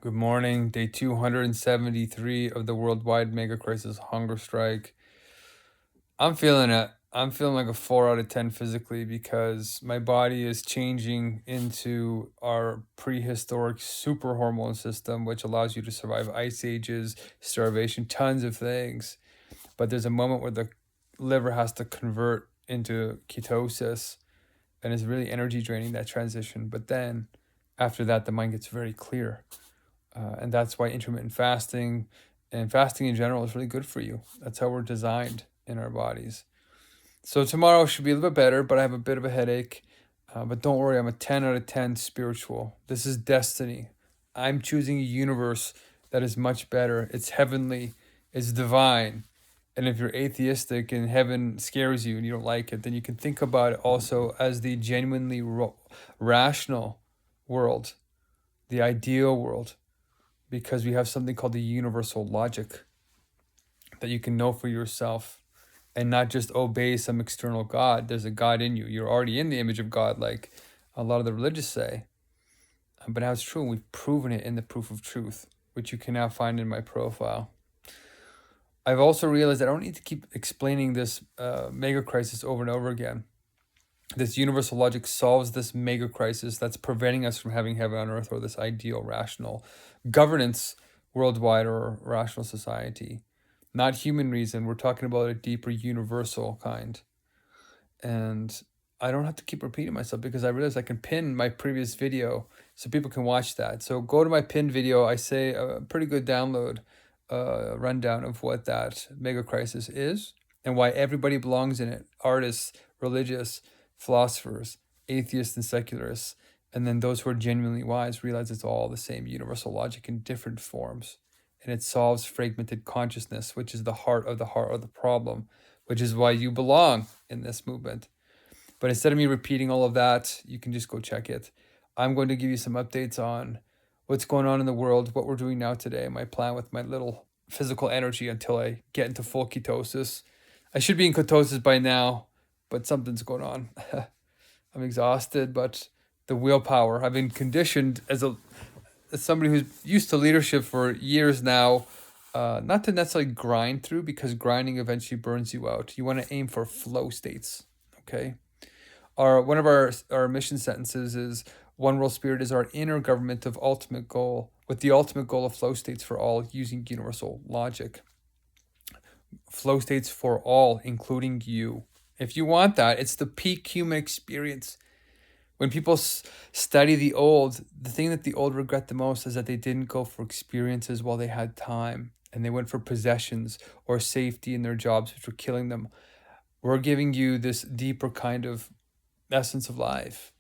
Good morning, day 273 of the worldwide Megacrisis Hungerstrike. I'm feeling it. I'm feeling like a 4 out of 10 physically because my body is changing into our prehistoric super hormone system, which allows you to survive ice ages, starvation, tons of things. But there's a moment where the liver has to convert into ketosis, and it's really energy draining, that transition. But then after that, the mind gets very clear. And that's why intermittent fasting and fasting in general is really good for you. That's how we're designed in our bodies. So tomorrow should be a little bit better, but I have a bit of a headache. But don't worry, I'm a 10 out of 10 spiritual. This is destiny. I'm choosing a universe that is much better. It's heavenly, it's divine. And if you're atheistic and heaven scares you and you don't like it, then you can think about it also as the genuinely rational world, the ideal world, because we have something called the universal logic that you can know for yourself and not just obey some external God. There's a God in you. You're already in the image of God, like a lot of the religious say. But now it's true, and we've proven it in the proof of truth, which you can now find in my profile. I've also realized I don't need to keep explaining this mega crisis over and over again. This universal logic solves this mega crisis that's preventing us from having heaven on earth, or this ideal rational governance worldwide, or rational society. Not human reason. We're talking about a deeper universal kind. And I don't have to keep repeating myself because I realize I can pin my previous video so people can watch that. So go to my pinned video. I say a pretty good download rundown of what that mega crisis is and why everybody belongs in it. Artists, religious, philosophers, atheists and secularists, and then those who are genuinely wise realize it's all the same universal logic in different forms. And it solves fragmented consciousness, which is the heart of the problem, which is why you belong in this movement. But instead of me repeating all of that, you can just go check it. I'm going to give you some updates on what's going on in the world, what we're doing now today, my plan with my little physical energy until I get into full ketosis. I should be in ketosis by now, but something's going on. I'm exhausted, but the willpower, I've been conditioned as somebody who's used to leadership for years now, not to necessarily grind through, because grinding eventually burns you out. You want to aim for flow states, okay? One of our mission sentences is, One World Spirit is our inner government of ultimate goal, with the ultimate goal of flow states for all using universal logic. Flow states for all, including you. If you want that, it's the peak human experience. When people study the old, the thing that the old regret the most is that they didn't go for experiences while they had time, and they went for possessions or safety in their jobs, which were killing them. We're giving you this deeper kind of essence of life.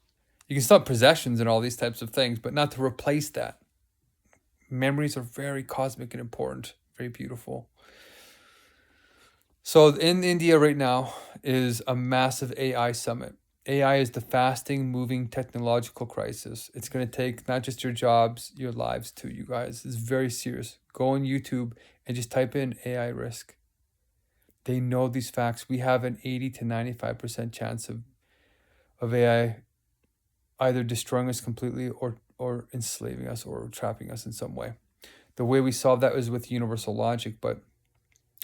You can still have possessions and all these types of things, but not to replace that. Memories are very cosmic and important, very beautiful. So in India right now is a massive AI summit. AI is the fasting, moving technological crisis. It's going to take not just your jobs, your lives too, you guys. It's very serious. Go on YouTube and just type in AI risk. They know these facts. We have an 80 to 95% chance of AI either destroying us completely or enslaving us or trapping us in some way. The way we solve that is with universal logic, but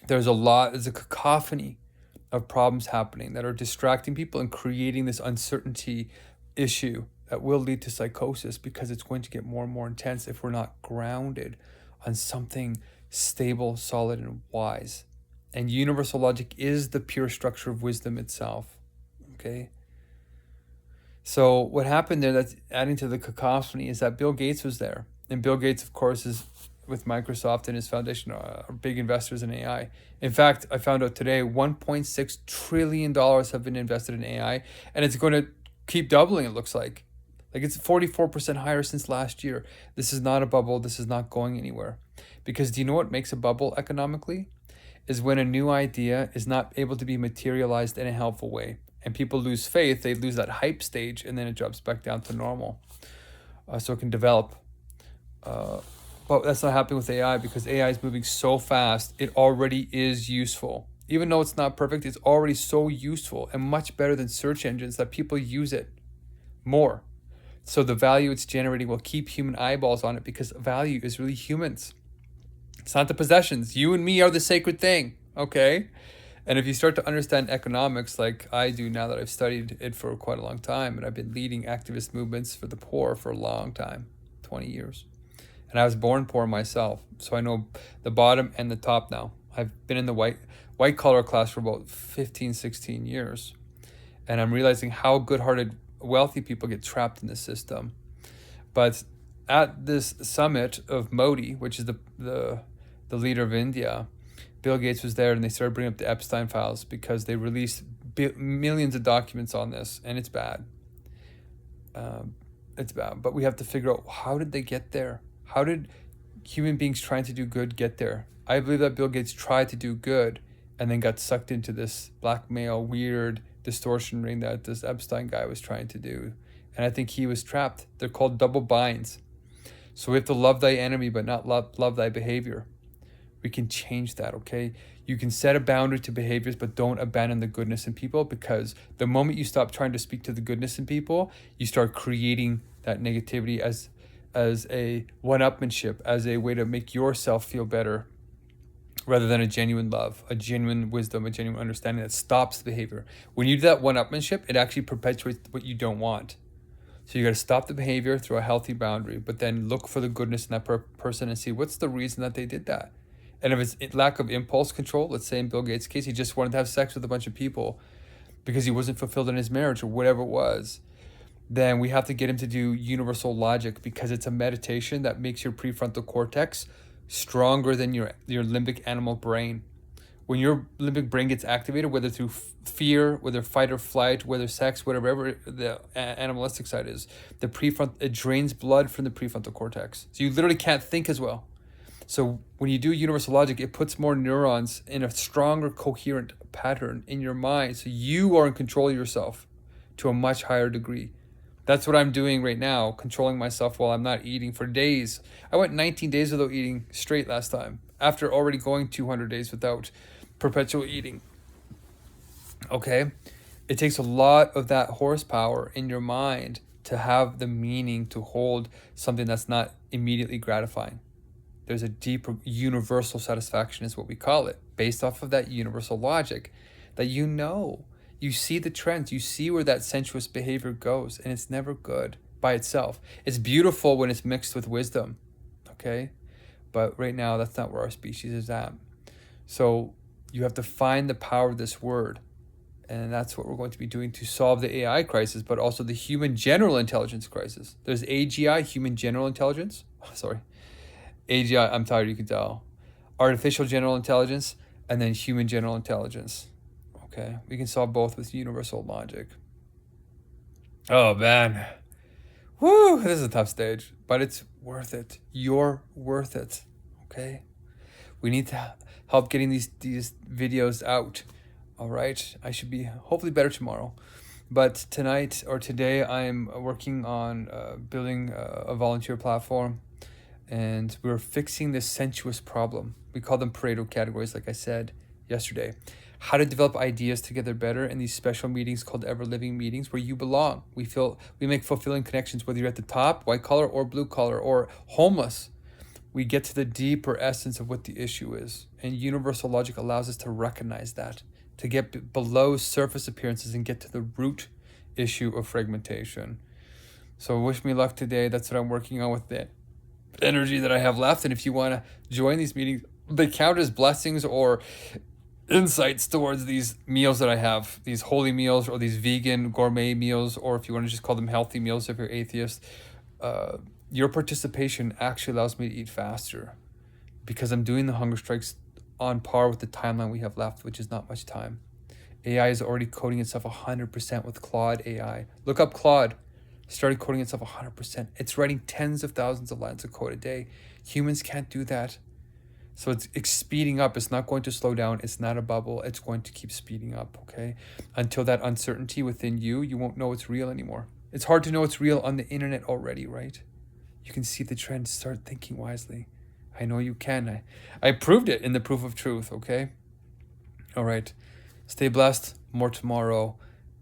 there's a cacophony of problems happening that are distracting people and creating this uncertainty issue that will lead to psychosis, because it's going to get more and more intense if we're not grounded on something stable, solid, and wise. And universal logic is the pure structure of wisdom itself, okay? So what happened there that's adding to the cacophony is that Bill Gates was there. And Bill Gates, of course, is with Microsoft and his foundation are big investors in AI. In fact, I found out today $1.6 trillion have been invested in AI, and it's going to keep doubling, it looks like. Like, it's 44% higher since last year. This is not a bubble. This is not going anywhere. Because do you know what makes a bubble economically? Is when a new idea is not able to be materialized in a helpful way. And people lose faith, they lose that hype stage, and then it drops back down to normal. So it can develop. But that's not happening with AI, because AI is moving so fast, it already is useful. Even though it's not perfect, it's already so useful and much better than search engines that people use it more. So the value it's generating will keep human eyeballs on it, because value is really humans. It's not the possessions. You and me are the sacred thing, okay? And if you start to understand economics like I do now that I've studied it for quite a long time, and I've been leading activist movements for the poor for a long time, 20 years. And I was born poor myself, so I know the bottom and the top now. I've been in the white collar class for about 15, 16 years. And I'm realizing how good-hearted wealthy people get trapped in the system. But at this summit of Modi, which is the leader of India, Bill Gates was there, and they started bringing up the Epstein files because they released millions of documents on this, and it's bad. It's bad, but we have to figure out, how did they get there? How did human beings trying to do good get there? I believe that Bill Gates tried to do good and then got sucked into this blackmail, weird distortion ring that this Epstein guy was trying to do. And I think he was trapped. They're called double binds. So we have to love thy enemy, but not love thy behavior. We can change that, okay? You can set a boundary to behaviors, but don't abandon the goodness in people, because the moment you stop trying to speak to the goodness in people, you start creating that negativity as a one-upmanship, as a way to make yourself feel better, rather than a genuine love, a genuine wisdom, a genuine understanding that stops the behavior. When you do that one-upmanship, it actually perpetuates what you don't want. So you got to stop the behavior through a healthy boundary, but then look for the goodness in that person and see what's the reason that they did that. And if it's lack of impulse control, let's say in Bill Gates' case, he just wanted to have sex with a bunch of people because he wasn't fulfilled in his marriage or whatever it was, then we have to get him to do universal logic, because it's a meditation that makes your prefrontal cortex stronger than your limbic animal brain. When your limbic brain gets activated, whether through fear, whether fight or flight, whether sex, whatever the animalistic side is, it drains blood from the prefrontal cortex. So you literally can't think as well. So when you do universal logic, it puts more neurons in a stronger, coherent pattern in your mind. So you are in control of yourself to a much higher degree. That's what I'm doing right now, controlling myself while I'm not eating for days. I went 19 days without eating straight last time, after already going 200 days without perpetual eating. Okay? It takes a lot of that horsepower in your mind to have the meaning to hold something that's not immediately gratifying. There's a deeper universal satisfaction, is what we call it, based off of that universal logic that you see the trends, you see where that sensuous behavior goes, and it's never good by itself. It's beautiful when it's mixed with wisdom, okay? But right now, that's not where our species is at. So you have to find the power of this word, and that's what we're going to be doing to solve the AI crisis, but also the human general intelligence crisis. There's AGI, human general intelligence. Sorry. AGI, I'm tired, you can tell. Artificial general intelligence, and then human general intelligence. Okay, we can solve both with universal logic. Oh man, woo! This is a tough stage, but it's worth it. You're worth it. Okay, we need to help getting these videos out. All right, I should be hopefully better tomorrow, but tonight or today I'm working on building a volunteer platform, and we're fixing this sensuous problem. We call them Pareto categories, like I said yesterday. How to develop ideas together better in these special meetings called ever living meetings, where you belong. We make fulfilling connections, whether you're at the top, white collar or blue collar or homeless. We get to the deeper essence of what the issue is. And universal logic allows us to recognize that, to get below surface appearances and get to the root issue of fragmentation. So wish me luck today. That's what I'm working on with the energy that I have left. And if you want to join these meetings, they count as blessings or insights towards these meals that I have, these holy meals or these vegan gourmet meals, or if you want to just call them healthy meals if you're atheist. Your participation actually allows me to eat faster, because I'm doing the hunger strikes on par with the timeline we have left, which is not much time. AI is already coding itself 100% with Claude AI. Look up Claude. Started coding itself 100%. It's writing tens of thousands of lines of code a day. Humans can't do that. So it's speeding up. It's not going to slow down. It's not a bubble. It's going to keep speeding up, okay? Until that uncertainty within you won't know it's real anymore. It's hard to know it's real on the internet already, right? You can see the trend. Start thinking wisely. I know you can. I proved it in the proof of truth, okay? All right. Stay blessed. More tomorrow.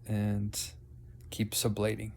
And keep sublating.